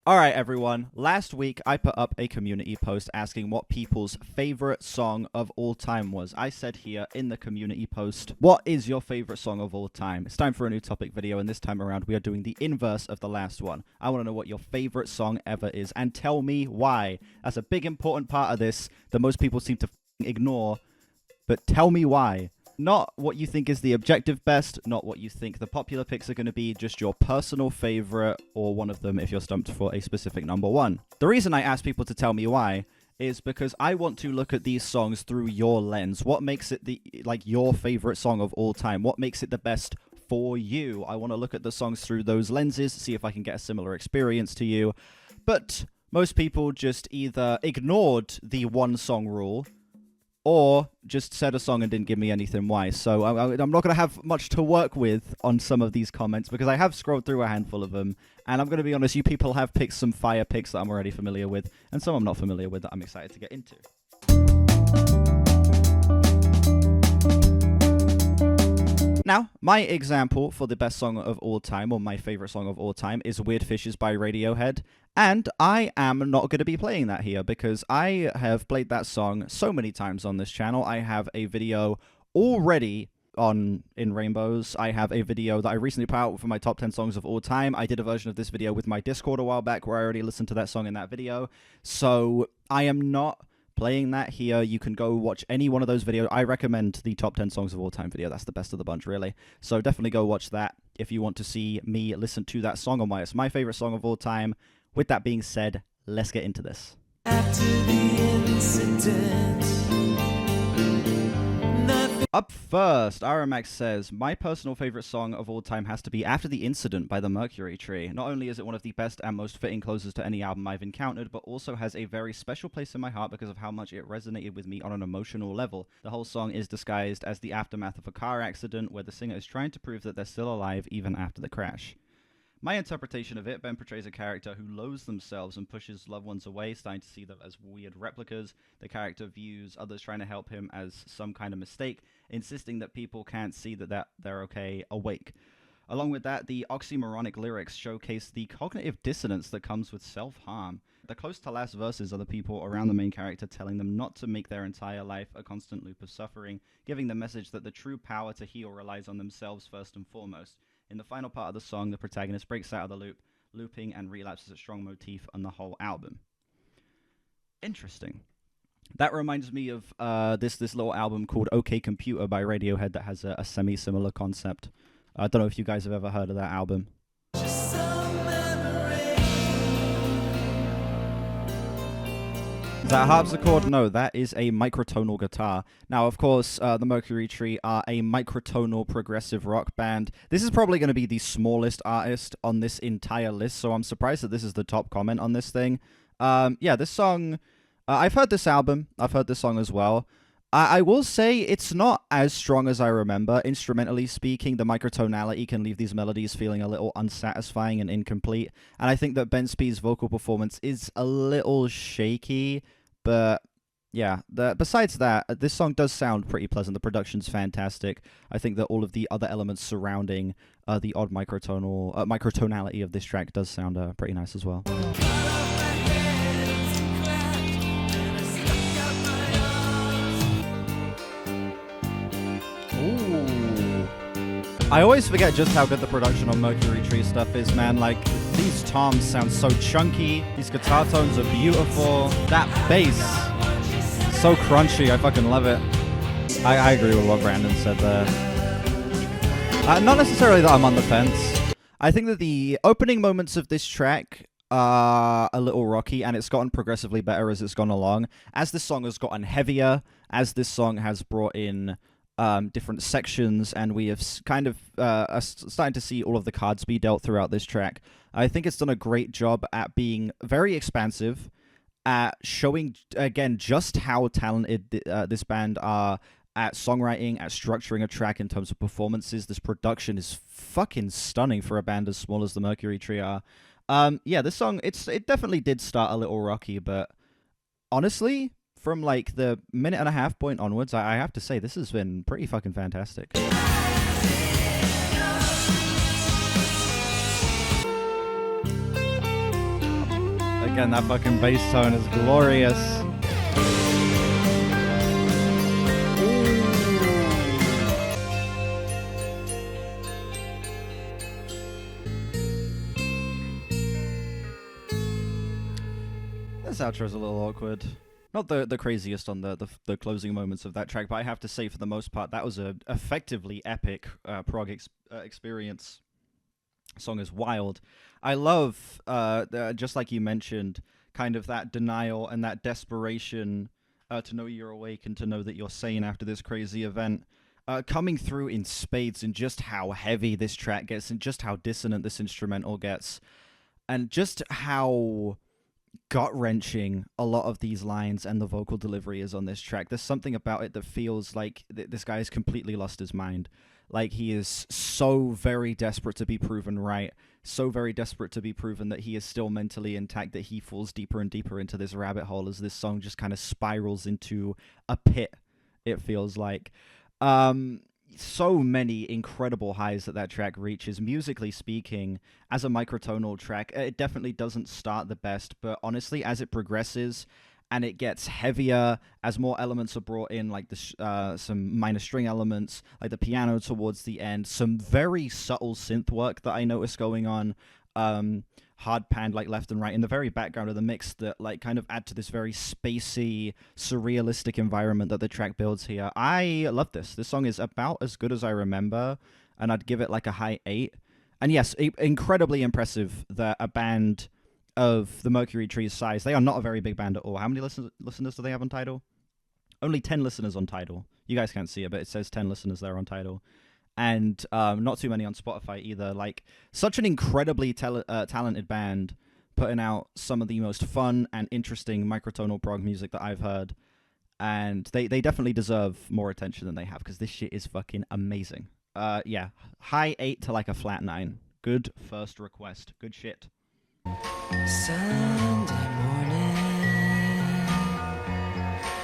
Alright everyone, last week I put up a community post asking what people's favorite song of all time was. I said here in the community post, what is your favorite song of all time? It's time for a new topic video, and this time around we are doing the inverse of the last one. I want to know what your favorite song ever is, and tell me why. That's a big important part of this that most people seem to ignore, but tell me why. Not what you think is the objective best, not what you think the popular picks are going to be, just your personal favorite, or one of them if you're stumped for a specific number one. The reason I ask people to tell me why is because I want to look at these songs through your lens. What makes it your favorite song of all time? What makes it the best for you? I want to look at the songs through those lenses, see if I can get a similar experience to you. But most people just either ignored the one song rule, or just said a song and didn't give me anything why. So I'm not going to have much to work with on some of these comments, because I have scrolled through a handful of them. And I'm going to be honest, you people have picked some fire picks that I'm already familiar with, and some I'm not familiar with that I'm excited to get into. Now, my example for the best song of all time, or my favorite song of all time, is Weird Fishes by Radiohead. And I am not going to be playing that here, because I have played that song so many times on this channel. I have a video already in Rainbows. I have a video that I recently put out for my top 10 songs of all time. I did a version of this video with my Discord a while back where I already listened to that song in that video. So I am not playing that here. You can go watch any one of those videos. I recommend the top 10 songs of all time video. That's the best of the bunch, really. So definitely go watch that if you want to see me listen to that song on why it's my favorite song of all time. With that being said, let's get into this. After the incident, up first, Aramax says, my personal favorite song of all time has to be After the Incident by the Mercury Tree. Not only is it one of the best and most fitting closes to any album I've encountered, but also has a very special place in my heart because of how much it resonated with me on an emotional level. The whole song is disguised as the aftermath of a car accident where the singer is trying to prove that they're still alive even after the crash. My interpretation of it, Ben portrays a character who loathes themselves and pushes loved ones away, starting to see them as weird replicas. The character views others trying to help him as some kind of mistake, insisting that people can't see that they're okay awake. Along with that, the oxymoronic lyrics showcase the cognitive dissonance that comes with self-harm. The close to last verses are the people around the main character telling them not to make their entire life a constant loop of suffering, giving the message that the true power to heal relies on themselves first and foremost. In the final part of the song, the protagonist breaks out of the loop, looping and relapses a strong motif on the whole album. Interesting. That reminds me of this little album called OK Computer by Radiohead that has a semi-similar concept. I don't know if you guys have ever heard of that album. Is that a harpsichord? No, that is a microtonal guitar. Now, of course, the Mercury Tree are a microtonal progressive rock band. This is probably going to be the smallest artist on this entire list, so I'm surprised that this is the top comment on this thing. Yeah, this song, I've heard this album. I've heard this song as well. I will say it's not as strong as I remember. Instrumentally speaking, the microtonality can leave these melodies feeling a little unsatisfying and incomplete. And I think that Ben Spee's vocal performance is a little shaky. But yeah, besides that, this song does sound pretty pleasant. The production's fantastic. I think that all of the other elements surrounding the odd microtonality of this track does sound pretty nice as well. Ooh. I always forget just how good the production on Mercury Tree stuff is, man. Like, these toms sound so chunky. These guitar tones are beautiful. That bass, so crunchy. I fucking love it. I agree with what Brandon said there. Not necessarily that I'm on the fence. I think that the opening moments of this track are a little rocky, and it's gotten progressively better as it's gone along. As this song has gotten heavier, as this song has brought in different sections, and we have kind of starting to see all of the cards be dealt throughout this track. I think it's done a great job at being very expansive, at showing, again, just how talented this band are at songwriting, at structuring a track in terms of performances. This production is fucking stunning for a band as small as the Mercury Tree are. Yeah, this song, it definitely did start a little rocky, but honestly, from like the minute and a half point onwards, I have to say this has been pretty fucking fantastic. Again, that fucking bass tone is glorious. This outro's a little awkward. Not the craziest on the closing moments of that track, but I have to say, for the most part, that was a effectively epic prog experience. Song is wild. I love, just like you mentioned, kind of that denial and that desperation to know you're awake and to know that you're sane after this crazy event. Coming through in spades, and just how heavy this track gets, and just how dissonant this instrumental gets, and just how gut-wrenching a lot of these lines and the vocal delivery is on this track. There's something about it that feels like this guy has completely lost his mind. Like, he is so very desperate to be proven right, so very desperate to be proven that he is still mentally intact, that he falls deeper and deeper into this rabbit hole as this song just kind of spirals into a pit, it feels like. So many incredible highs that track reaches. Musically speaking, as a microtonal track, it definitely doesn't start the best, but honestly, as it progresses and it gets heavier, as more elements are brought in, like some minor string elements, like the piano towards the end, some very subtle synth work that I noticed going on, hard panned like left and right in the very background of the mix, that like kind of add to this very spacey, surrealistic environment that the track builds here. I love this. This song is about as good as I remember, and I'd give it like a high 8. And yes, incredibly impressive that a band of the Mercury Tree's size, they are not a very big band at all. How many listeners do they have on Tidal? Only 10 listeners on Tidal. You guys can't see it, but it says 10 listeners there on Tidal. And not too many on Spotify either. Like, such an incredibly talented band, putting out some of the most fun and interesting microtonal prog music that I've heard. And they definitely deserve more attention than they have, because this shit is fucking amazing. Yeah, high 8 to like a flat 9. Good first request. Good shit.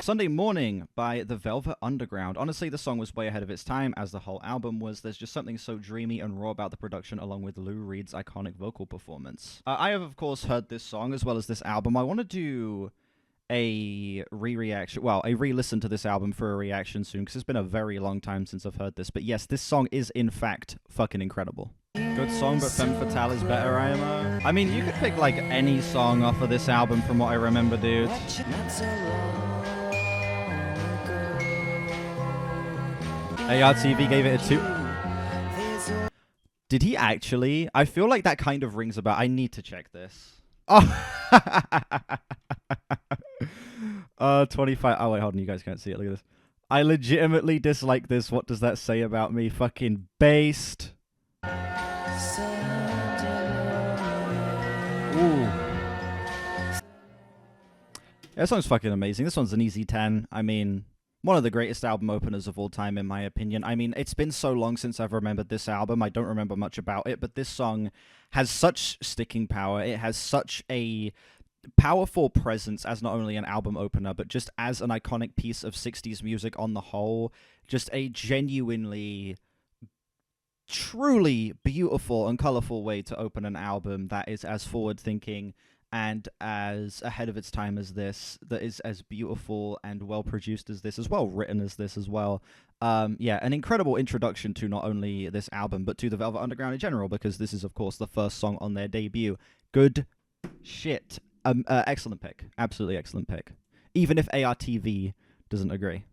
Sunday Morning by the Velvet Underground. Honestly, the song was way ahead of its time, as the whole album was. There's just something so dreamy and raw about the production, along with Lou Reed's iconic vocal performance. I have, of course, heard this song as well as this album. I want to do a re-listen to this album for a reaction soon, because it's been a very long time since I've heard this. But yes, this song is, in fact, fucking incredible. Good song, but Femme Fatale is better, IMO. I mean, you could pick, like, any song off of this album from what I remember, dude. ARTV gave it a 2. Did he actually? I feel like that kind of rings about. I need to check this. Oh, 25. Oh, wait, hold on. You guys can't see it. Look at this. I legitimately dislike this. What does that say about me? Fucking based. Ooh. Yeah, this song's fucking amazing. This one's an easy 10. I mean, one of the greatest album openers of all time, in my opinion. I mean, it's been so long since I've remembered this album. I don't remember much about it, but this song has such sticking power. It has such a powerful presence as not only an album opener, but just as an iconic piece of 60s music on the whole. Just a genuinely, truly beautiful and colorful way to open an album that is as forward-thinking and as ahead of its time as this, that is as beautiful and well-produced as this, as well-written as this as well. Yeah, an incredible introduction to not only this album, but to the Velvet Underground in general, because this is, of course, the first song on their debut. Good shit. Excellent pick. Absolutely excellent pick. Even if ARTV doesn't agree.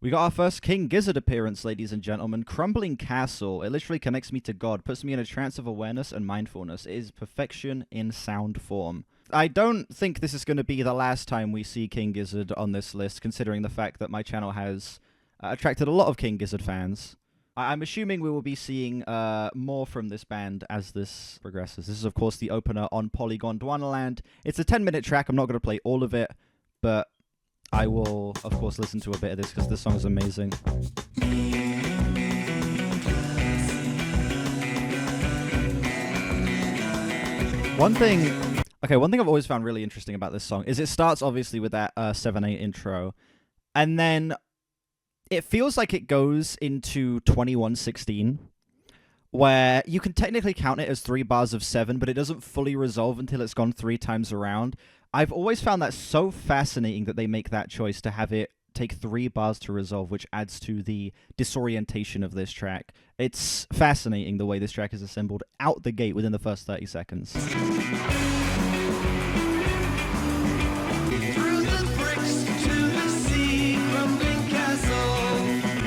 We got our first King Gizzard appearance, ladies and gentlemen. Crumbling Castle. It literally connects me to God, puts me in a trance of awareness and mindfulness. It is perfection in sound form. I don't think this is going to be the last time we see King Gizzard on this list, considering the fact that my channel has attracted a lot of King Gizzard fans. I'm assuming we will be seeing more from this band as this progresses. This is, of course, the opener on Polygon Dwanaland. It's a 10-minute track. I'm not going to play all of it, but I will, of course, listen to a bit of this because this song is amazing. One thing I've always found really interesting about this song is it starts, obviously, with that 7/8 intro, and then it feels like it goes into 2116, where you can technically count it as 3 bars of 7, but it doesn't fully resolve until it's gone 3 times around. I've always found that so fascinating that they make that choice to have it take 3 bars to resolve, which adds to the disorientation of this track. It's fascinating the way this track is assembled out the gate within the first 30 seconds.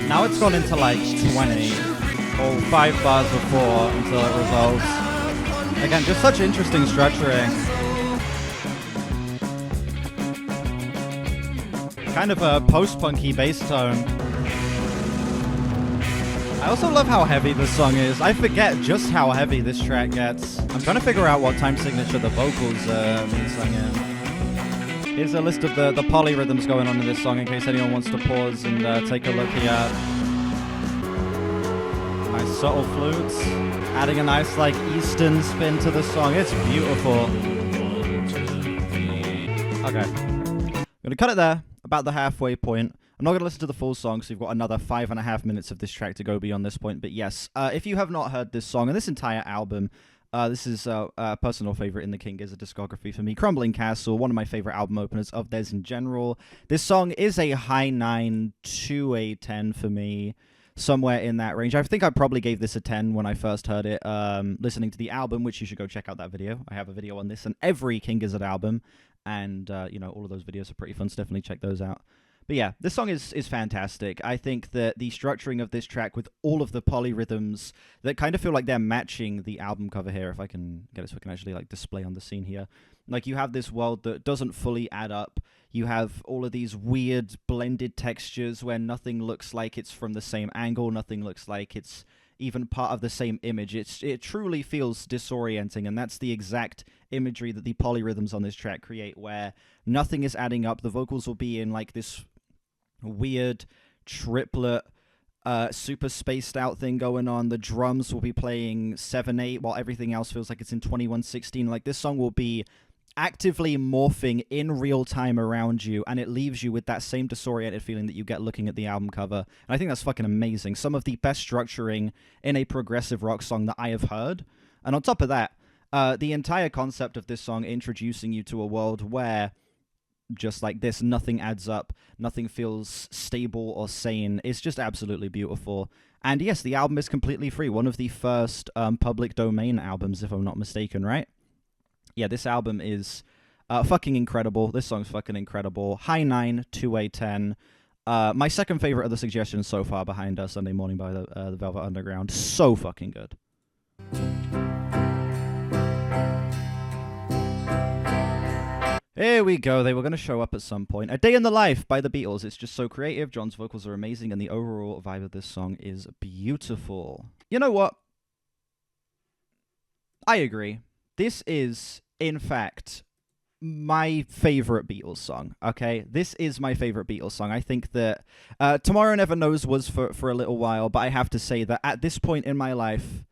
Now it's gone into like 20 or 5 bars of 4 until it resolves. Again, just such interesting structuring. Kind of a post-punky bass tone. I also love how heavy this song is. I forget just how heavy this track gets. I'm trying to figure out what time signature the vocals being sung in. Here's a list of the polyrhythms going on in this song in case anyone wants to pause and take a look here. Nice subtle flutes, adding a nice like Eastern spin to the song. It's beautiful. Okay, I'm gonna cut it there, about the halfway point. I'm not gonna listen to the full song, so you've got another 5.5 minutes of this track to go beyond this point. But yes, if you have not heard this song and this entire album, this is a personal favorite in the King Gizzard discography for me. Crumbling Castle, one of my favorite album openers of theirs in general. This song is a high 9 to a 10 for me, somewhere in that range. I think I probably gave this a 10 when I first heard it, listening to the album, which you should go check out that video. I have a video on this and every King Gizzard album, and you know, all of those videos are pretty fun, so definitely check those out. But yeah, this song is fantastic. I think that the structuring of this track with all of the polyrhythms that kind of feel like they're matching the album cover here, if I can get it so I can actually like display on the scene here. Like you have this world that doesn't fully add up. You have all of these weird blended textures where nothing looks like it's from the same angle, nothing looks like it's even part of the same image. It truly feels disorienting, and that's the exact imagery that the polyrhythms on this track create, where nothing is adding up. The vocals will be in like this weird triplet super spaced out thing going on. The drums will be playing 7/8 while everything else feels like it's in 21/16. Like this song will be actively morphing in real time around you, and it leaves you with that same disoriented feeling that you get looking at the album cover. And I think that's fucking amazing. Some of the best structuring in a progressive rock song that I have heard. And on top of that, the entire concept of this song introducing you to a world where just like this, nothing adds up, nothing feels stable or sane. It's just absolutely beautiful. And yes, the album is completely free. One of the first public domain albums, if I'm not mistaken, right? Yeah, this album is fucking incredible. This song's fucking incredible. High 9 to a 10. My second favorite of the suggestions so far, behind Sunday Morning by the Velvet Underground. So fucking good. Here we go. They were going to show up at some point. A Day in the Life by the Beatles. It's just so creative. John's vocals are amazing, and the overall vibe of this song is beautiful. You know what? I agree. This is, in fact, my favorite Beatles song, okay? This is my favorite Beatles song. I think that Tomorrow Never Knows was for a little while, but I have to say that at this point in my life,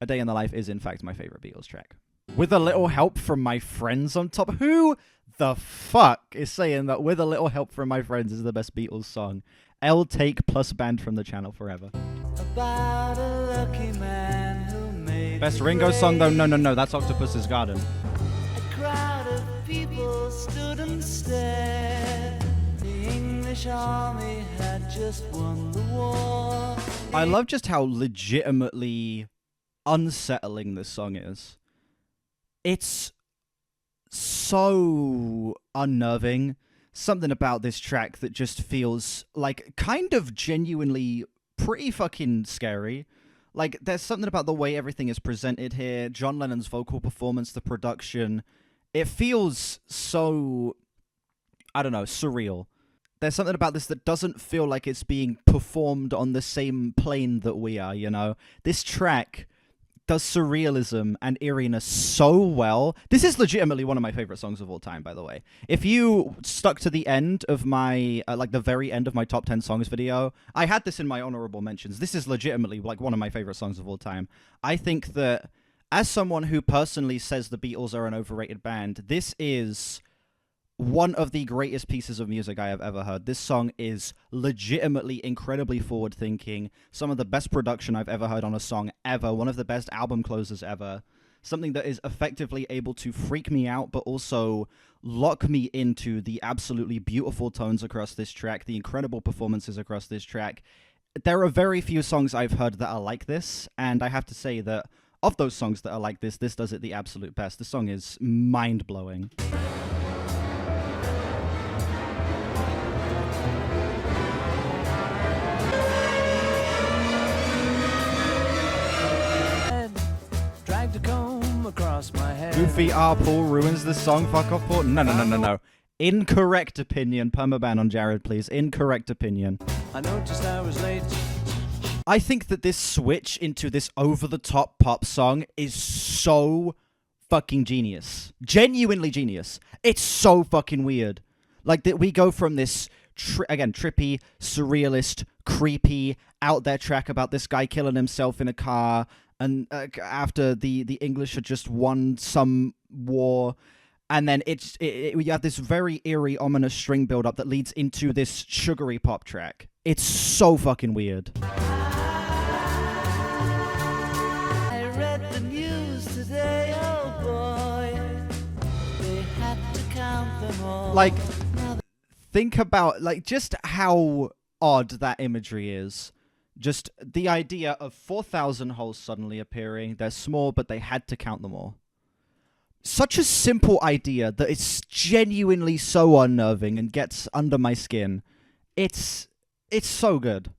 A Day in the Life is, in fact, my favorite Beatles track. With a little help from my friends on top. Who the fuck is saying that With a Little Help from My Friends is the best Beatles song? L Take plus banned from the channel forever. About a lucky man who made best Ringo song though? No, that's Octopus's Garden. A crowd of people stood and stared. The English army had just won the war. I love just how legitimately unsettling this song is. It's so unnerving. Something about this track that just feels like kind of genuinely pretty fucking scary. Like, there's something about the way everything is presented here. John Lennon's vocal performance, the production. It feels so, I don't know, surreal. There's something about this that doesn't feel like it's being performed on the same plane that we are, you know? This track does surrealism and eeriness so well. This is legitimately one of my favorite songs of all time, by the way. If you stuck to the end of my, like the very end of my top 10 songs video, I had this in my honorable mentions. This is legitimately like one of my favorite songs of all time. I think that as someone who personally says the Beatles are an overrated band, this is one of the greatest pieces of music I have ever heard. This song is legitimately incredibly forward-thinking. Some of the best production I've ever heard on a song ever. One of the best album closers ever. Something that is effectively able to freak me out, but also lock me into the absolutely beautiful tones across this track, the incredible performances across this track. There are very few songs I've heard that are like this, and I have to say that of those songs that are like this does it the absolute best. The song is mind-blowing. Goofy R. Paul ruins the song. Fuck off, Paul. No. Incorrect opinion. Permaban on Jared, please. Incorrect opinion. I noticed I was late. I think that this switch into this over-the-top pop song is so fucking genius. Genuinely genius. It's so fucking weird. Like, that we go from this, trippy, surrealist, creepy, out there track about this guy killing himself in a car, and after the English had just won some war, and then we have this very eerie, ominous string build-up that leads into this sugary pop track. It's so fucking weird. I read the news today, oh boy. They had to count them all. Like, think about, like, just how odd that imagery is. Just the idea of 4,000 holes suddenly appearing. They're small, but they had to count them all. Such a simple idea that it's genuinely so unnerving and gets under my skin. It's so good.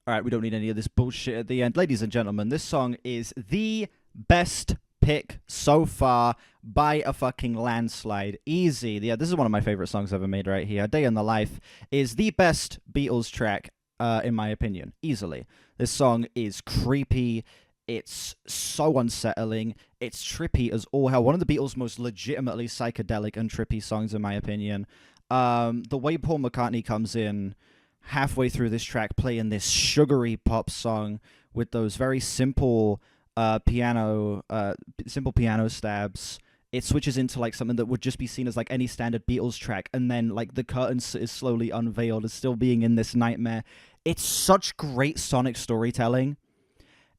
Alright, we don't need any of this bullshit at the end. Ladies and gentlemen, this song is the best pick so far by a fucking landslide. Easy. Yeah, this is one of my favorite songs ever made right here. Day in the Life is the best Beatles track, in my opinion. Easily. This song is creepy. It's so unsettling. It's trippy as all hell. One of the Beatles' most legitimately psychedelic and trippy songs, in my opinion. The way Paul McCartney comes in halfway through this track playing this sugary pop song with those very simple piano stabs, it switches into like something that would just be seen as like any standard Beatles track, and then like the curtain is slowly unveiled as still being in this nightmare. It's such great sonic storytelling.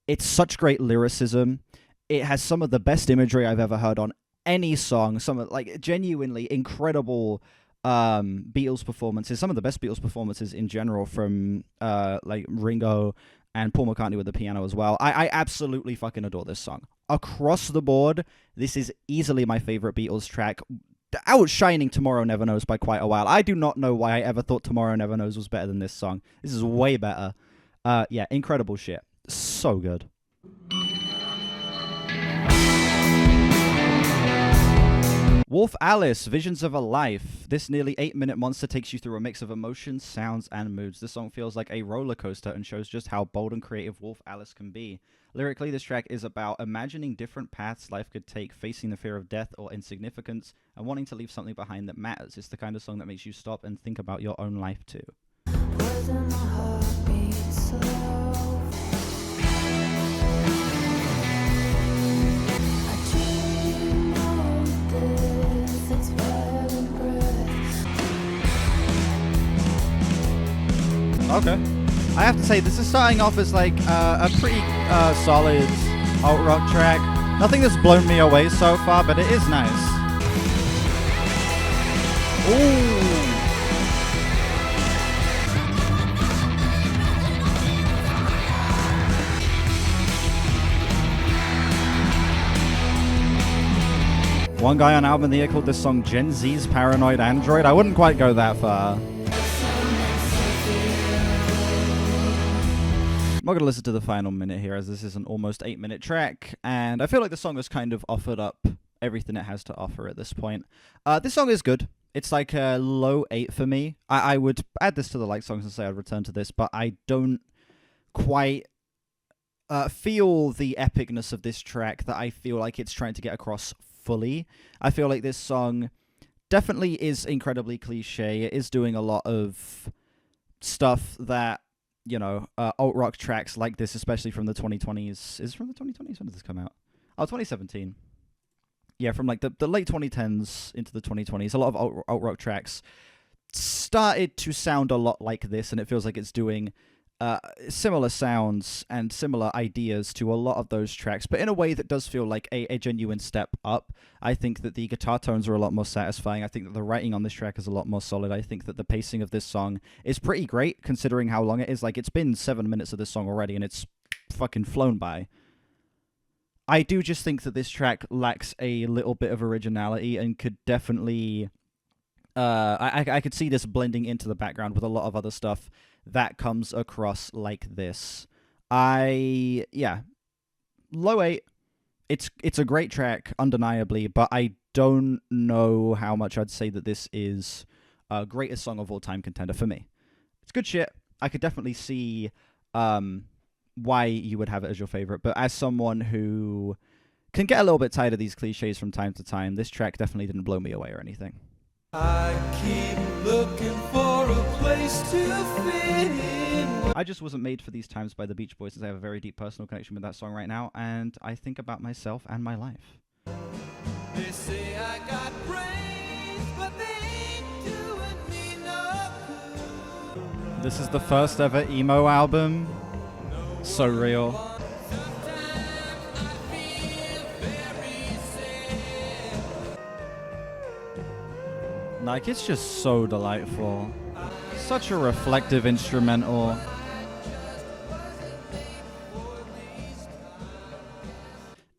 It's such great lyricism. It has some of the best imagery I've ever heard on any song. Some of like genuinely incredible Beatles performances. Some of the best Beatles performances in general from like Ringo and Paul McCartney with the piano as well. I absolutely fucking adore this song. Across the board, this is easily my favorite Beatles track, outshining Tomorrow Never Knows by quite a while. I do not know why I ever thought Tomorrow Never Knows was better than this song. This is way better. Yeah, incredible shit. So good. Wolf Alice, Visions of a Life. This nearly 8-minute monster takes you through a mix of emotions, sounds, and moods. This song feels like a roller coaster and shows just how bold and creative Wolf Alice can be. Lyrically, this track is about imagining different paths life could take, facing the fear of death or insignificance, and wanting to leave something behind that matters. It's the kind of song that makes you stop and think about your own life too. Okay. I have to say, this is starting off as like a pretty solid alt-rock track. Nothing that's blown me away so far, but it is nice. Ooh. One guy on Album of the Year called this song Gen Z's Paranoid Android. I wouldn't quite go that far. I'm not going to listen to the final minute here, as this is an almost 8-minute track, and I feel like the song has kind of offered up everything it has to offer at this point. This song is good. It's like a low 8 for me. I would add this to the like songs and say I'd return to this, but I don't quite feel the epicness of this track that I feel like it's trying to get across fully. I feel like this song definitely is incredibly cliche. It is doing a lot of stuff that, you know, alt-rock tracks like this, especially from the 2020s. Is it from the 2020s? When did this come out? Oh, 2017. Yeah, from like the late 2010s into the 2020s, a lot of alt rock tracks started to sound a lot like this, and it feels like it's doing similar sounds and similar ideas to a lot of those tracks, but in a way that does feel like a genuine step up. I think that the guitar tones are a lot more satisfying. I think that the writing on this track is a lot more solid. I think that the pacing of this song is pretty great, considering how long it is. Like, it's been 7 minutes of this song already, and it's fucking flown by. I do just think that this track lacks a little bit of originality and could definitely... I could see this blending into the background with a lot of other stuff that comes across like this. Yeah, low 8. It's a great track, undeniably, but I don't know how much I'd say that this is a greatest song of all time contender for me. It's good shit. I could definitely see why you would have it as your favorite, but as someone who can get a little bit tired of these cliches from time to time, this track definitely didn't blow me away or anything. I keep looking for a place to fit in. I just wasn't made for these times by the Beach Boys, as I have a very deep personal connection with that song right now, and I think about myself and my life. They say I got brains, but they ain't doing me no good. This is the first ever emo album. So real. Like, it's just so delightful. Such a reflective instrumental.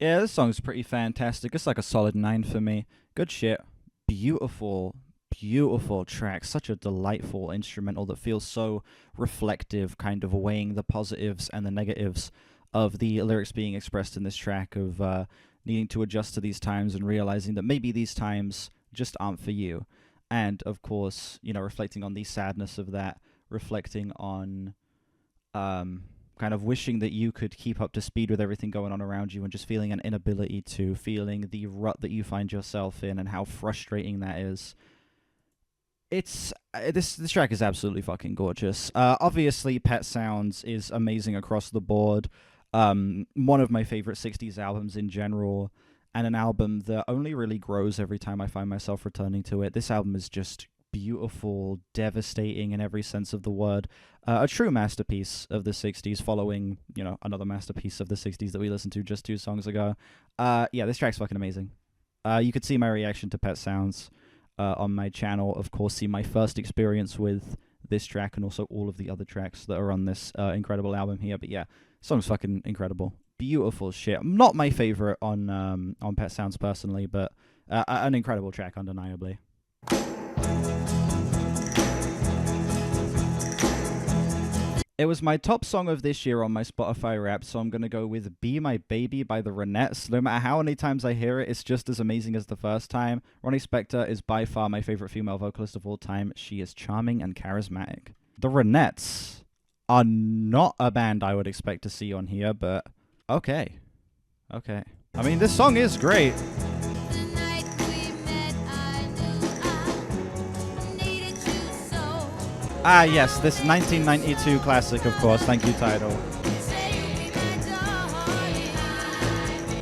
Yeah, this song's pretty fantastic. It's like a solid 9 for me. Good shit. Beautiful, beautiful track. Such a delightful instrumental that feels so reflective, kind of weighing the positives and the negatives of the lyrics being expressed in this track, of needing to adjust to these times and realizing that maybe these times just aren't for you. And, of course, you know, reflecting on the sadness of that, reflecting on kind of wishing that you could keep up to speed with everything going on around you, and just feeling an inability to, feeling the rut that you find yourself in and how frustrating that is. It's this track is absolutely fucking gorgeous. Obviously, Pet Sounds is amazing across the board. One of my favorite 60s albums in general, and an album that only really grows every time I find myself returning to it. This album is just beautiful, devastating in every sense of the word. A true masterpiece of the 60s, following, you know, another masterpiece of the 60s that we listened to just 2 songs ago. Yeah, this track's fucking amazing. You could see my reaction to Pet Sounds on my channel. Of course, see my first experience with this track and also all of the other tracks that are on this incredible album here. But yeah, song's fucking incredible. Beautiful shit. Not my favorite on Pet Sounds personally, but an incredible track, undeniably. It was my top song of this year on my Spotify Wrapped, so I'm going to go with Be My Baby by the Ronettes. No matter how many times I hear it, it's just as amazing as the first time. Ronnie Spector is by far my favorite female vocalist of all time. She is charming and charismatic. The Ronettes are not a band I would expect to see on here, but okay. Okay. I mean, this song is great. Ah, yes, this 1992 classic, of course. Thank you, Tidal.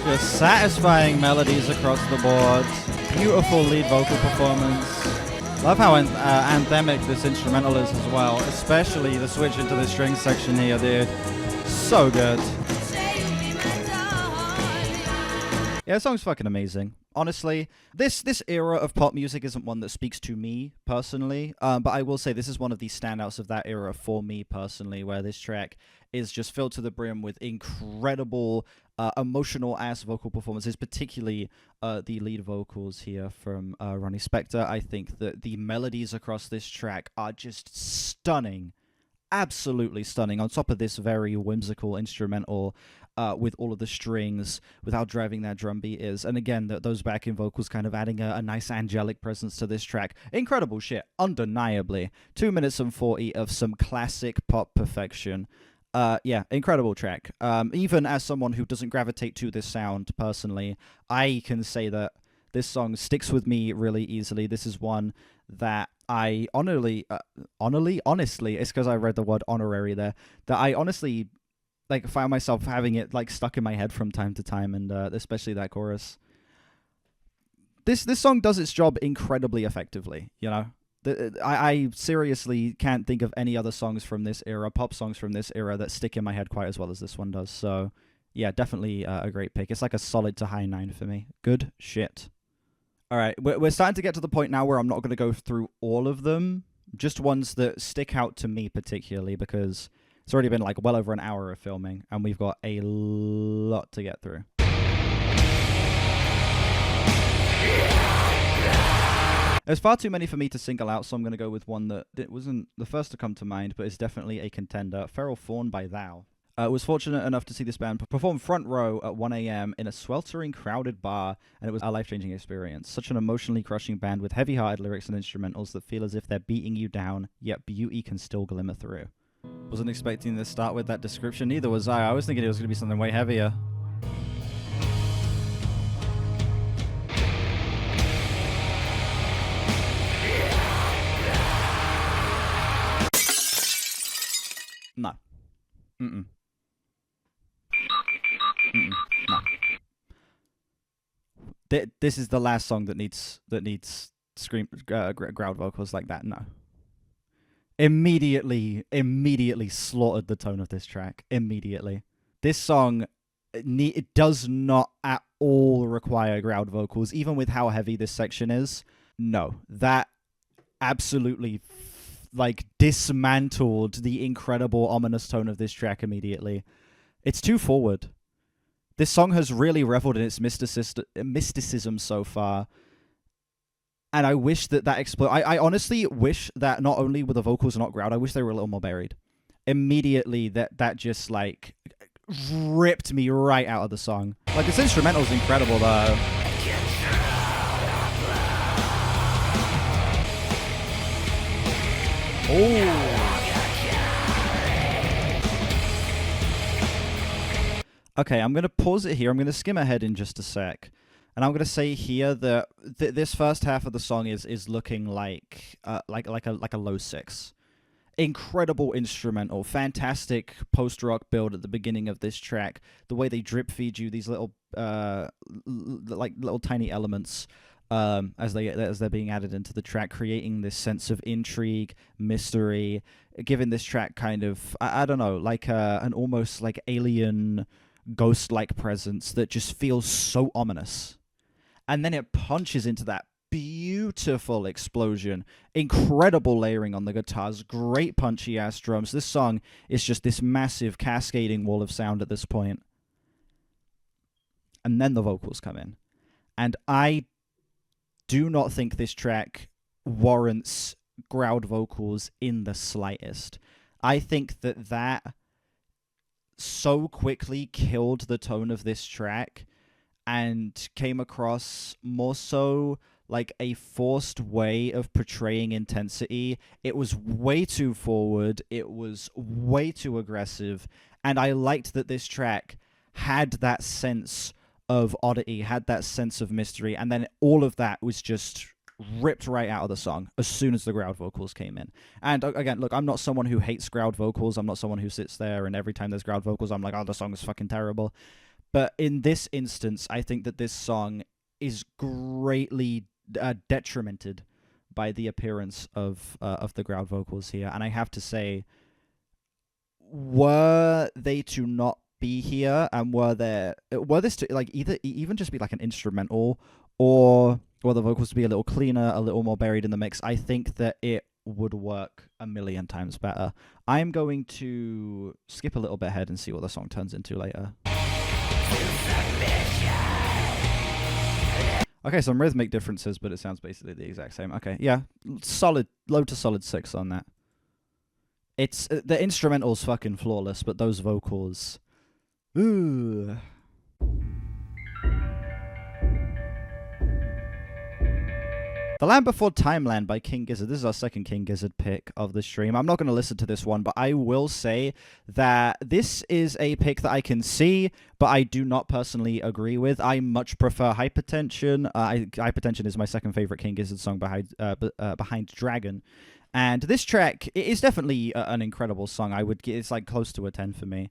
Just satisfying melodies across the board. Beautiful lead vocal performance. Love how anthemic this instrumental is as well, especially the switch into the string section here, dude. So good. Yeah, the song's fucking amazing. Honestly, this era of pop music isn't one that speaks to me personally, but I will say this is one of the standouts of that era for me personally, where this track is just filled to the brim with incredible emotional-ass vocal performances, particularly the lead vocals here from Ronnie Spector. I think that the melodies across this track are just stunning. Absolutely stunning, on top of this very whimsical instrumental with all of the strings, with how driving that drum beat is. And again, those backing vocals kind of adding a nice angelic presence to this track. Incredible shit, undeniably. 2 minutes and 40 of some classic pop perfection. Yeah, incredible track. Even as someone who doesn't gravitate to this sound personally, I can say that this song sticks with me really easily. This is one that I honestly, it's because I read the word honorary there, that I honestly like found myself having it like stuck in my head from time to time, and especially that chorus. This song does its job incredibly effectively, you know. I seriously can't think of any other songs from this era, pop songs from this era, that stick in my head quite as well as this one does. So, yeah, definitely a great pick. It's like a solid to high 9 for me. Good shit. All right, we're starting to get to the point now where I'm not going to go through all of them, just ones that stick out to me particularly, because it's already been like well over an hour of filming, and we've got a lot to get through. There's far too many for me to single out, so I'm going to go with one that wasn't the first to come to mind, but is definitely a contender. Feral Faun by Thou. Was fortunate enough to see this band perform front row at 1 a.m. in a sweltering, crowded bar, and it was a life-changing experience. Such an emotionally crushing band with heavy-hearted lyrics and instrumentals that feel as if they're beating you down, yet beauty can still glimmer through. Wasn't expecting to start with that description, neither was I. I was thinking it was going to be something way heavier. No. Mm-mm. Mm-mm. No. This is the last song that needs scream growl vocals like that. No. Immediately slaughtered the tone of this track. Immediately. This song, it does not at all require growled vocals, even with how heavy this section is. No, that absolutely like dismantled the incredible ominous tone of this track immediately. It's too forward. This song has really reveled in its mysticism so far, and I wish that explode. I honestly wish that not only were the vocals not growled, I wish they were a little more buried. Immediately, that just like ripped me right out of the song. Like, this instrumental is incredible though. Okay, I'm going to pause it here. I'm going to skim ahead in just a sec. And I'm going to say here that this first half of the song is looking like a low 6. Incredible instrumental, fantastic post-rock build at the beginning of this track. The way they drip feed you these little little tiny elements as they're being added into the track, creating this sense of intrigue, mystery, giving this track kind of I don't know, like an almost like alien ghost-like presence that just feels so ominous. And then it punches into that beautiful explosion, incredible layering on the guitars, great punchy ass drums. This song is just this massive cascading wall of sound at this point. And then the vocals come in. And I do not think this track warrants growled vocals in the slightest. I think that so quickly killed the tone of this track and came across more so like a forced way of portraying intensity. It was way too forward. It was way too aggressive. And I liked that this track had that sense of oddity, had that sense of mystery. And then all of that was just ripped right out of the song as soon as the growled vocals came in. And again, look, I'm not someone who hates growled vocals. I'm not someone who sits there and every time there's growled vocals, I'm like, oh, the song is fucking terrible. But in this instance, I think that this song is greatly detrimented by the appearance of the growled vocals here. And I have to say, were they to not be here, and were this to like even just be like an instrumental, or the vocals to be a little cleaner, a little more buried in the mix, I think that it would work a million times better. I'm going to skip a little bit ahead and see what the song turns into later. Okay, some rhythmic differences, but it sounds basically the exact same. Okay, yeah, solid, low to solid 6 on that. It's the instrumental's fucking flawless, but those vocals, ooh. The Land Before Timeland by King Gizzard. This is our second King Gizzard pick of the stream. I'm not going to listen to this one, but I will say that this is a pick that I can see, but I do not personally agree with. I much prefer Hypertension. Hypertension is my second favorite King Gizzard song behind Dragon. And this track, it is definitely an incredible song. It's like close to a 10 for me.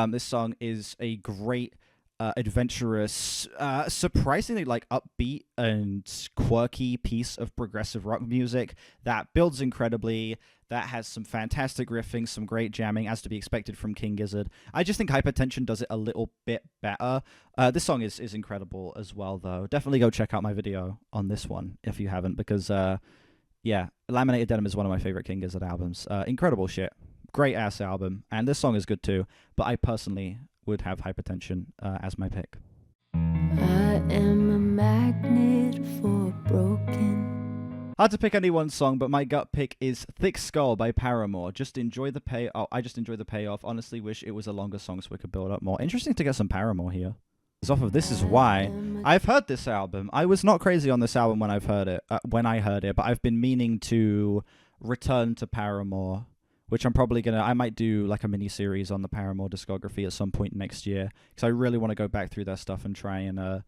This song is a great, adventurous, surprisingly like upbeat and quirky piece of progressive rock music that builds incredibly. That has some fantastic riffing, some great jamming, as to be expected from King Gizzard. I just think Hypertension does it a little bit better. This song is incredible as well, though. Definitely go check out my video on this one if you haven't, because yeah, Laminated Denim is one of my favorite King Gizzard albums. Incredible shit. Great ass album, and this song is good too, but I personally would have Hypertension as my pick. I am a magnet for broken. Hard to pick any one song, but my gut pick is Thick Skull by Paramore. I just enjoy the payoff. Honestly wish it was a longer song so we could build up more. Interesting to get some Paramore here. It's off of This Is Why. I've heard this album. I was not crazy on this album when I heard it, but I've been meaning to return to Paramore, which I'm probably I might do like a mini-series on the Paramore discography at some point next year, because I really want to go back through their stuff and try and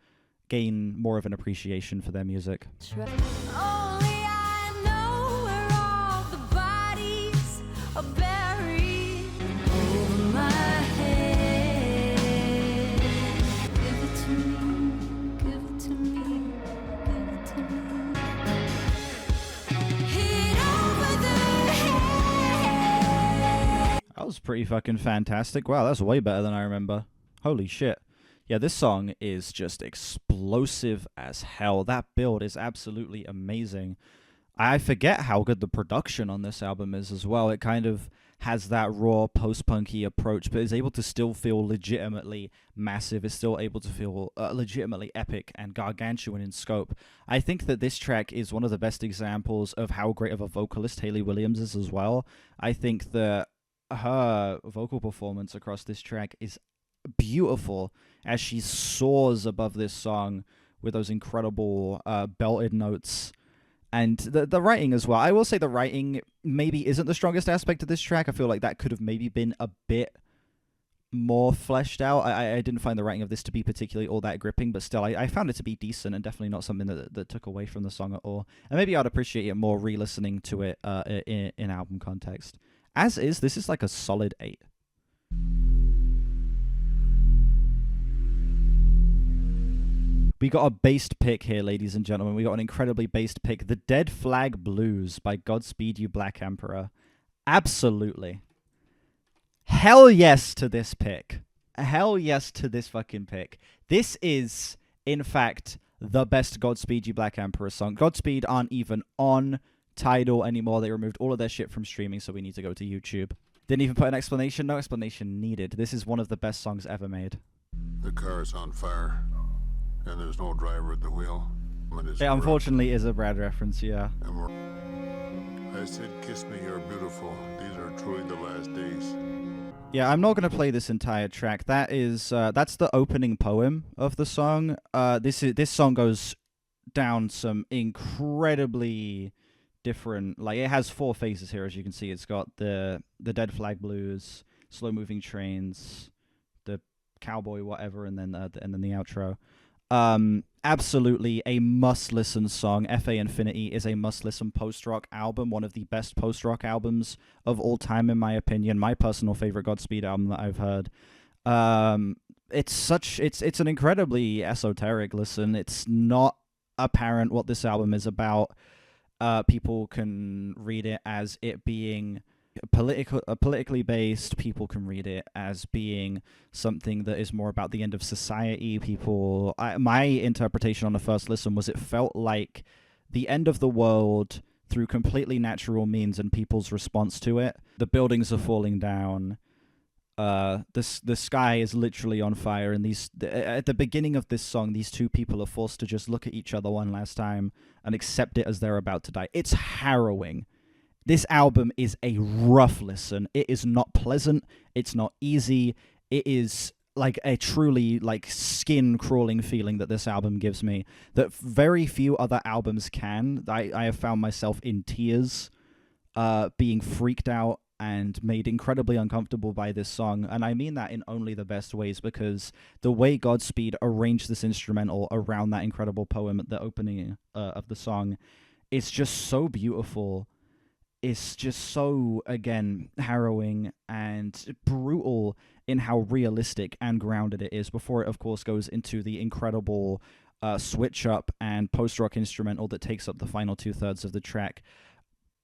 gain more of an appreciation for their music. Only I know where all the bodies are buried over my head. Give it to me, give it to me, give it to me. Hit over the head. That was pretty fucking fantastic. Wow, that's way better than I remember. Holy shit. Yeah, this song is just explosive as hell. That build is absolutely amazing. I forget how good the production on this album is as well. It kind of has that raw post-punky approach, but is able to still feel legitimately massive. It's still able to feel legitimately epic and gargantuan in scope. I think that this track is one of the best examples of how great of a vocalist Hayley Williams is as well. I think that her vocal performance across this track is beautiful as she soars above this song with those incredible belted notes, and the writing as well. I will say the writing maybe isn't the strongest aspect of this track. I feel like that could have maybe been a bit more fleshed out. I didn't find the writing of this to be particularly all that gripping, but still I found it to be decent and definitely not something that took away from the song at all. And maybe I'd appreciate it more re-listening to it in album context. As is, this is like a solid 8. We got a based pick here, ladies and gentlemen. We got an incredibly based pick. The Dead Flag Blues by Godspeed You Black Emperor. Absolutely. Hell yes to this pick. Hell yes to this fucking pick. This is, in fact, the best Godspeed You Black Emperor song. Godspeed aren't even on Tidal anymore. They removed all of their shit from streaming, so we need to go to YouTube. Didn't even put an explanation. No explanation needed. This is one of the best songs ever made. The car is on fire, and there's no driver at the wheel. It unfortunately is a Brad reference, yeah. I said, kiss me, you're beautiful. These are truly the last days. Yeah, I'm not going to play this entire track. That's the opening poem of the song. This song goes down some incredibly different, like, it has 4 phases here, as you can see. It's got the Dead Flag Blues, Slow Moving Trains, the Cowboy whatever, and then the outro. Absolutely a must-listen song. F.A. Infinity is a must-listen post-rock album, one of the best post-rock albums of all time, in my opinion. My personal favorite Godspeed album that I've heard. It's an incredibly esoteric listen. It's not apparent what this album is about. People can read it as it being politically based. People can read it as being something that is more about the end of society. My interpretation on the first listen was it felt like the end of the world through completely natural means and people's response to it. The buildings are falling down. The sky is literally on fire, and at the beginning of this song, these two people are forced to just look at each other one last time and accept it as they're about to die. It's harrowing. This album is a rough listen. It is not pleasant. It's not easy. It is like a truly like skin-crawling feeling that this album gives me that very few other albums can. I have found myself in tears, being freaked out and made incredibly uncomfortable by this song. And I mean that in only the best ways, because the way Godspeed arranged this instrumental around that incredible poem at the opening of the song is just so beautiful. is just so, again, harrowing and brutal in how realistic and grounded it is, before it, of course, goes into the incredible switch up and post-rock instrumental that takes up the final 2/3 of the track.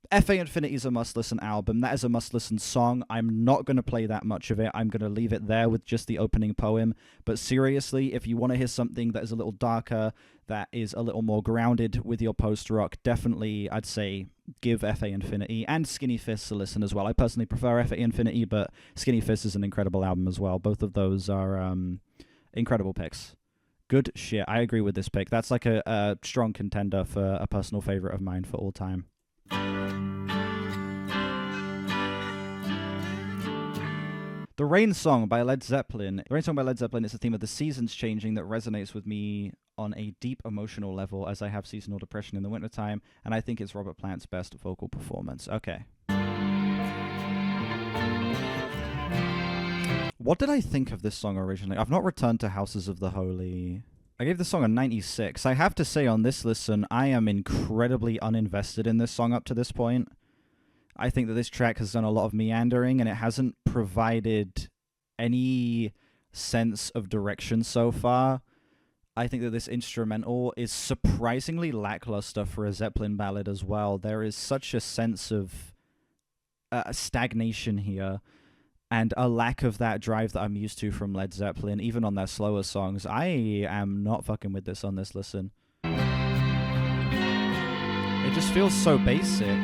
FA Infinity is a must-listen album. That is a must-listen song. I'm not going to play that much of it. I'm going to leave it there with just the opening poem. But seriously, if you want to hear something that is a little darker, that is a little more grounded with your post-rock, definitely, I'd say, give FA Infinity and Skinny Fists a listen as well. I personally prefer FA Infinity, but Skinny Fists is an incredible album as well. Both of those are incredible picks. Good shit. I agree with this pick. That's like a strong contender for a personal favorite of mine for all time. The Rain Song by Led Zeppelin. The Rain Song by Led Zeppelin is the theme of the seasons changing that resonates with me on a deep emotional level, as I have seasonal depression in the wintertime, and I think it's Robert Plant's best vocal performance. Okay. What did I think of this song originally? I've not returned to Houses of the Holy. I gave the song a 96. I have to say on this listen, I am incredibly uninvested in this song up to this point. I think that this track has done a lot of meandering, and it hasn't provided any sense of direction so far. I think that this instrumental is surprisingly lackluster for a Zeppelin ballad as well. There is such a sense of stagnation here, and a lack of that drive that I'm used to from Led Zeppelin, even on their slower songs. I am not fucking with this on this listen. It just feels so basic.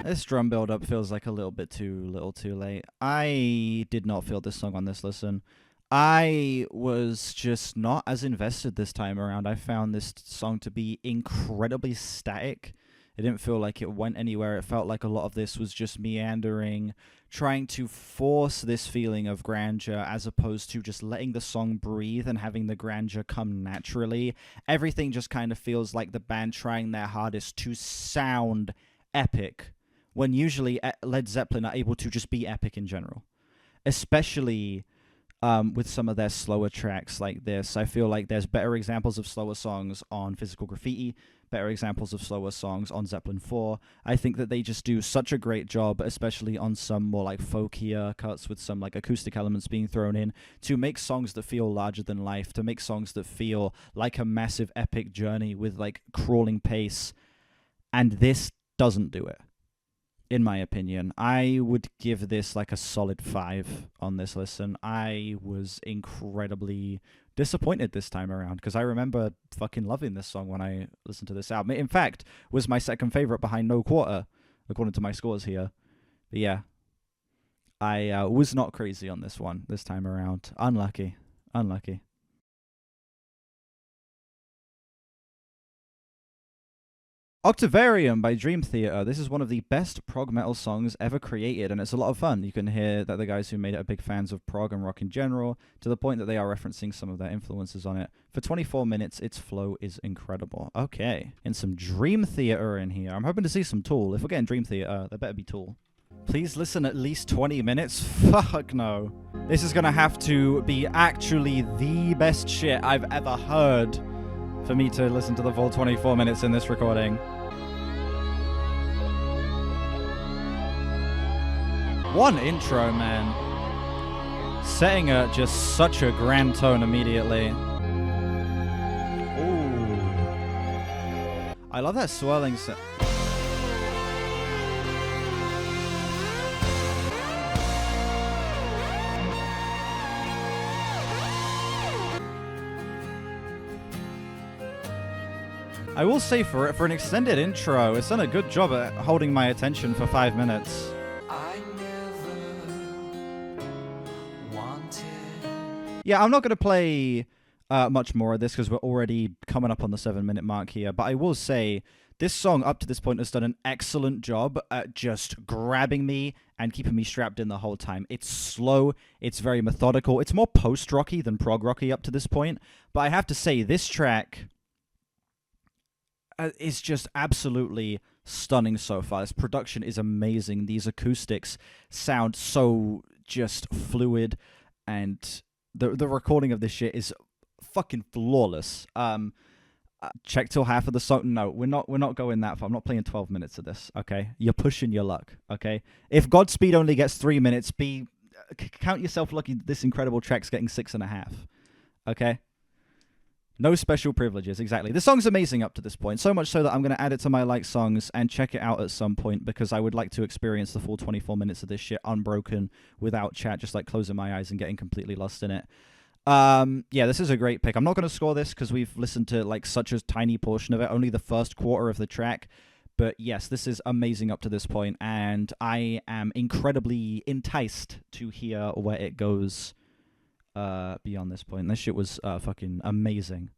This drum build-up feels like a little bit too little too late. I did not feel this song on this listen. I was just not as invested this time around. I found this song to be incredibly static. It didn't feel like it went anywhere. It felt like a lot of this was just meandering, trying to force this feeling of grandeur as opposed to just letting the song breathe and having the grandeur come naturally. Everything just kind of feels like the band trying their hardest to sound epic, when usually Led Zeppelin are able to just be epic in general. Especially with some of their slower tracks like this. I feel like there's better examples of slower songs on Physical Graffiti, better examples of slower songs on Zeppelin 4. I think that they just do such a great job, especially on some more like folkier cuts with some like acoustic elements being thrown in, to make songs that feel larger than life, to make songs that feel like a massive epic journey with like crawling pace. And this doesn't do it. In my opinion, I would give this like a solid 5 on this listen. I was incredibly disappointed this time around because I remember fucking loving this song when I listened to this album. It, in fact, was my second favorite behind No Quarter, according to my scores here. But yeah, I was not crazy on this one this time around. Unlucky. Octavarium by Dream Theater. This is one of the best prog metal songs ever created, and it's a lot of fun. You can hear that the guys who made it are big fans of prog and rock in general, to the point that they are referencing some of their influences on it. For 24 minutes, its flow is incredible. Okay, and some Dream Theater in here. I'm hoping to see some Tool. If we're getting Dream Theater, there better be Tool. Please listen at least 20 minutes? Fuck no. This is gonna have to be actually the best shit I've ever heard for me to listen to the full 24 minutes in this recording. One intro, man. Setting just such a grand tone immediately. Ooh. I love that swirling set. I will say for an extended intro, it's done a good job at holding my attention for 5 minutes. Yeah, I'm not going to play much more of this because we're already coming up on the 7-minute mark here. But I will say, this song up to this point has done an excellent job at just grabbing me and keeping me strapped in the whole time. It's slow. It's very methodical. It's more post-rocky than prog-rocky up to this point. But I have to say, this track is just absolutely stunning so far. This production is amazing. These acoustics sound so just fluid, and the recording of this shit is fucking flawless. Check till half of the song. No, we're not going that far. I'm not playing 12 minutes of this. Okay, you're pushing your luck. Okay, if Godspeed only gets 3 minutes, count yourself lucky. This incredible track's getting 6.5. Okay. No special privileges, exactly. The song's amazing up to this point, so much so that I'm going to add it to my like songs and check it out at some point, because I would like to experience the full 24 minutes of this shit unbroken, without chat, just like closing my eyes and getting completely lost in it. Yeah, this is a great pick. I'm not going to score this because we've listened to like such a tiny portion of it, only the first quarter of the track. But yes, this is amazing up to this point, and I am incredibly enticed to hear where it goes beyond this point. This shit was fucking amazing.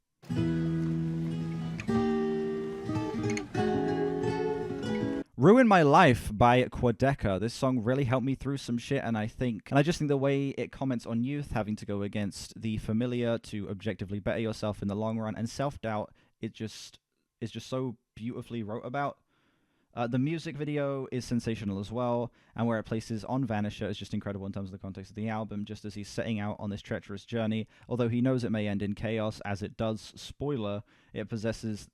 Ruin My Life by Quadeca. This song really helped me through some shit, and I just think the way it comments on youth, having to go against the familiar to objectively better yourself in the long run, and self-doubt, is just so beautifully wrote about. The music video is sensational as well, and where it places on Vanisher is just incredible in terms of the context of the album, just as he's setting out on this treacherous journey. Although he knows it may end in chaos, as it does, spoiler, it poses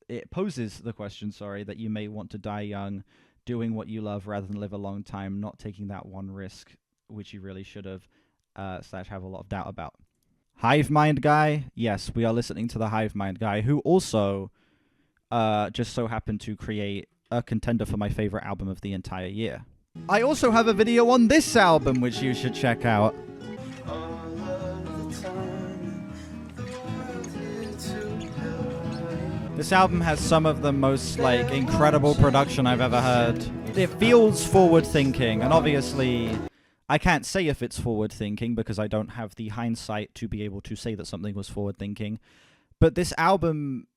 the question, that you may want to die young, doing what you love rather than live a long time, not taking that one risk, which you really should have, / have a lot of doubt about. Hive Mind Guy? Yes, we are listening to the Hive Mind Guy, who also just so happened to create a contender for my favorite album of the entire year. I also have a video on this album which you should check out. This album has some of the most incredible production I've ever heard. It feels forward thinking, and obviously I can't say if it's forward thinking because I don't have the hindsight to be able to say that something was forward thinking. But this album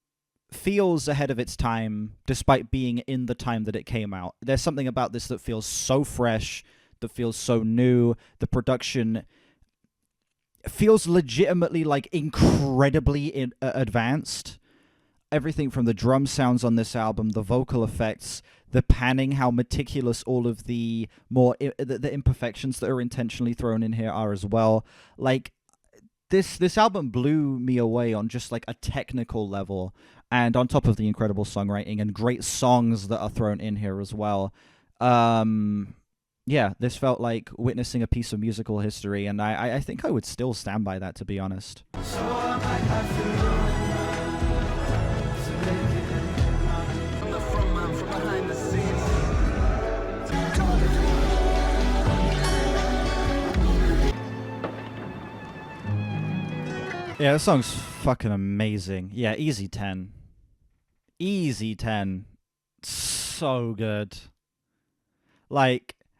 feels ahead of its time, despite being in the time that it came out. There's something about this that feels so fresh, that feels so new. The production feels legitimately incredibly advanced. Everything from the drum sounds on this album, the vocal effects, the panning, how meticulous all of the the imperfections that are intentionally thrown in here are as well. This album blew me away on just a technical level, and on top of the incredible songwriting and great songs that are thrown in here as well. Yeah, this felt like witnessing a piece of musical history, and I think I would still stand by that, to be honest. So I might have to make it from the front man, from behind the scenes. Yeah, this song's fucking amazing. Yeah, easy 10. Easy 10. So good.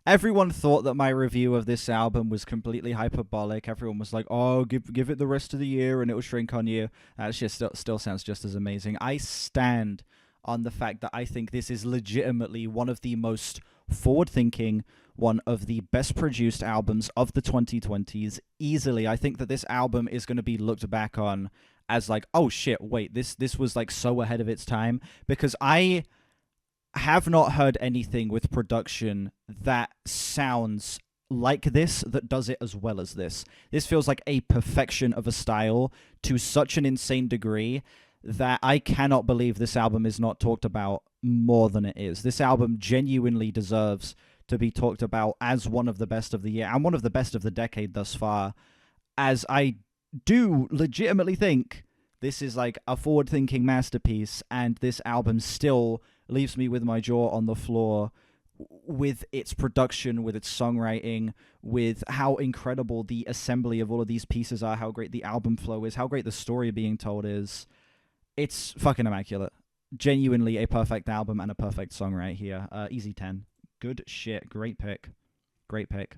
Everyone thought that my review of this album was completely hyperbolic. Everyone was like, oh, give it the rest of the year and it will shrink on you. That shit still sounds just as amazing. I stand on the fact that I think this is legitimately one of the most forward-thinking, one of the best produced albums of the 2020s. Easily, I think that this album is going to be looked back on as oh shit, wait, this was so ahead of its time, because I have not heard anything with production that sounds like this, that does it as well as this. This feels like a perfection of a style to such an insane degree that I cannot believe this album is not talked about more than it is. This album genuinely deserves to be talked about as one of the best of the year and one of the best of the decade thus far, as I do legitimately think this is a forward-thinking masterpiece, and this album still leaves me with my jaw on the floor with its production, with its songwriting, with how incredible the assembly of all of these pieces are, how great the album flow is, how great the story being told is. It's fucking immaculate. Genuinely a perfect album and a perfect song right here. Easy 10. Good shit. Great pick. Great pick.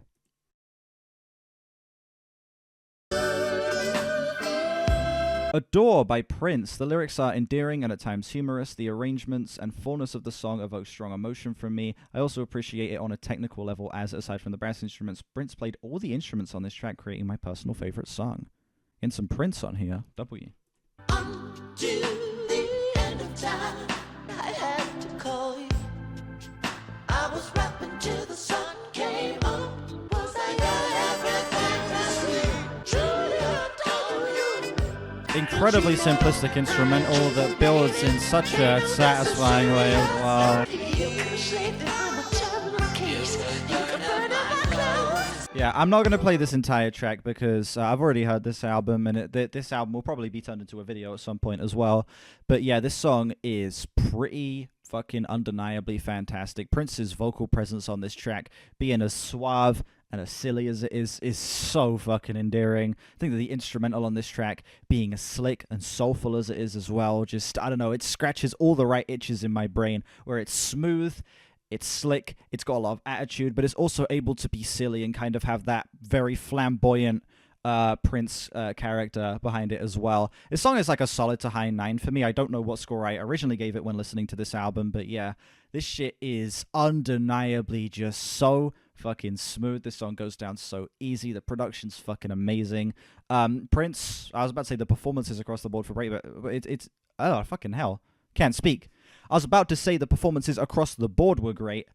Adore by Prince. The lyrics are endearing and at times humorous. The arrangements and fullness of the song evoke strong emotion from me. I also appreciate it on a technical level, as aside from the brass instruments, Prince played all the instruments on this track, creating my personal favorite song. And some Prince on here. W. Until the end of time, I had to call you. incredibly simplistic instrumental that builds in such a satisfying way as well. Yeah, I'm not going to play this entire track because I've already heard this album, and this album will probably be turned into a video at some point as well. But yeah, this song is pretty fucking undeniably fantastic. Prince's vocal presence on this track, being as suave and as silly as it is so fucking endearing. I think that the instrumental on this track, being as slick and soulful as it is as well, just, I don't know, it scratches all the right itches in my brain, where it's smooth, it's slick, it's got a lot of attitude, but it's also able to be silly and kind of have that very flamboyant Prince character behind it as well. This song is like a solid to high 9 for me. I don't know what score I originally gave it when listening to this album, but yeah, this shit is undeniably just so fucking smooth. This song goes down so easy. The production's fucking amazing. Prince, I was about to say the performances across the board for great, but it's oh, fucking hell. Can't speak. I was about to say the performances across the board were great,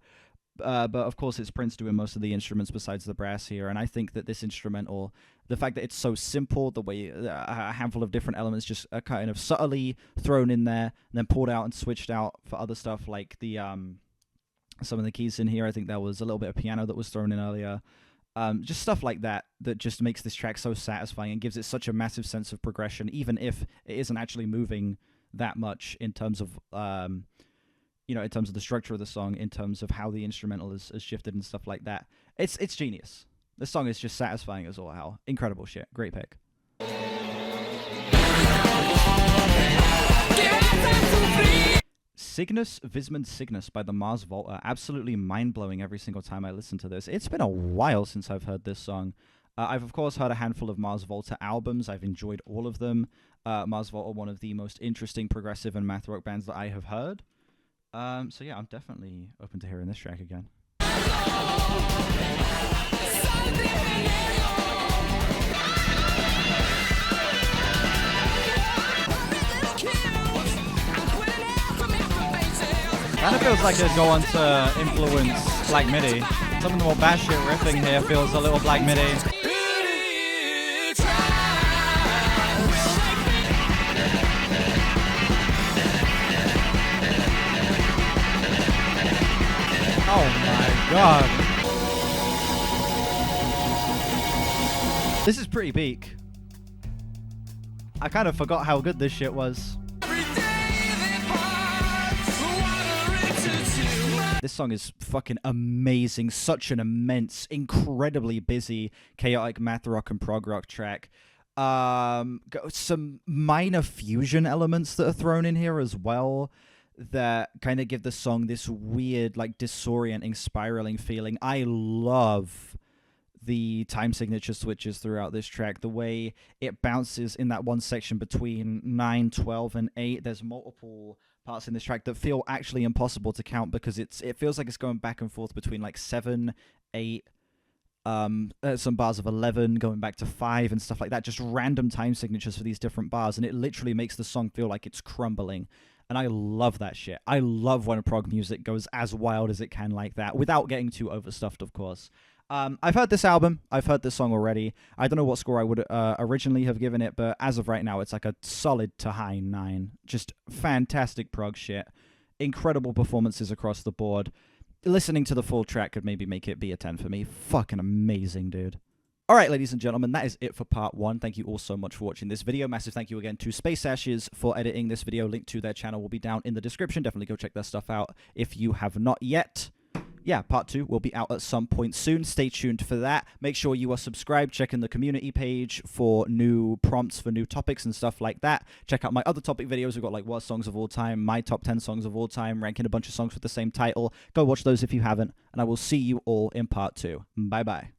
but of course it's Prince doing most of the instruments besides the brass here, and I think that this instrumental, the fact that it's so simple, the way a handful of different elements just are kind of subtly thrown in there and then pulled out and switched out for other stuff, like the some of the keys in here. I think there was a little bit of piano that was thrown in earlier. Just stuff like that just makes this track so satisfying and gives it such a massive sense of progression, even if it isn't actually moving that much in terms of in terms of the structure of the song, in terms of how the instrumental is shifted and stuff like that. It's genius. This song is just satisfying as all hell. Incredible shit. Great pick. Cygnus, Vismund Cygnus by the Mars Volta. Absolutely mind-blowing every single time I listen to this. It's been a while since I've heard this song. I've, of course, heard a handful of Mars Volta albums. I've enjoyed all of them. Mars Volta, one of the most interesting progressive and math rock bands that I have heard. So yeah, I'm definitely open to hearing this track again. Kind of feels like it'd go on to influence Black Midi. Some of the more batshit riffing here feels a little Black Midi. Oh my god. This is pretty peak. I kind of forgot how good this shit was. This song is fucking amazing. Such an immense, incredibly busy, chaotic math rock and prog rock track. Some minor fusion elements that are thrown in here as well that kind of give the song this weird, like, disorienting, spiraling feeling. I love the time signature switches throughout this track. The way it bounces in that one section between 9, 12, and 8. There's multiple parts in this track that feel actually impossible to count because it feels like it's going back and forth between like 7, 8, some bars of 11, going back to 5 and stuff like that. Just random time signatures for these different bars, and it literally makes the song feel like it's crumbling. And I love that shit. I love when prog music goes as wild as it can like that, without getting too overstuffed, of course. I've heard this album. I've heard this song already. I don't know what score I would originally have given it, but as of right now, it's like a solid to high 9. Just fantastic prog shit. Incredible performances across the board. Listening to the full track could maybe make it be a 10 for me. Fucking amazing, dude. All right, ladies and gentlemen, that is it for part 1. Thank you all so much for watching this video. Massive thank you again to Space Ashes for editing this video. Link to their channel will be down in the description. Definitely go check their stuff out if you have not yet. Yeah, part 2 will be out at some point soon. Stay tuned for that. Make sure you are subscribed. Check in the community page for new prompts for new topics and stuff like that. Check out my other topic videos. We've got like worst songs of all time, my top 10 songs of all time, ranking a bunch of songs with the same title. Go watch those if you haven't, and I will see you all in part 2. Bye-bye.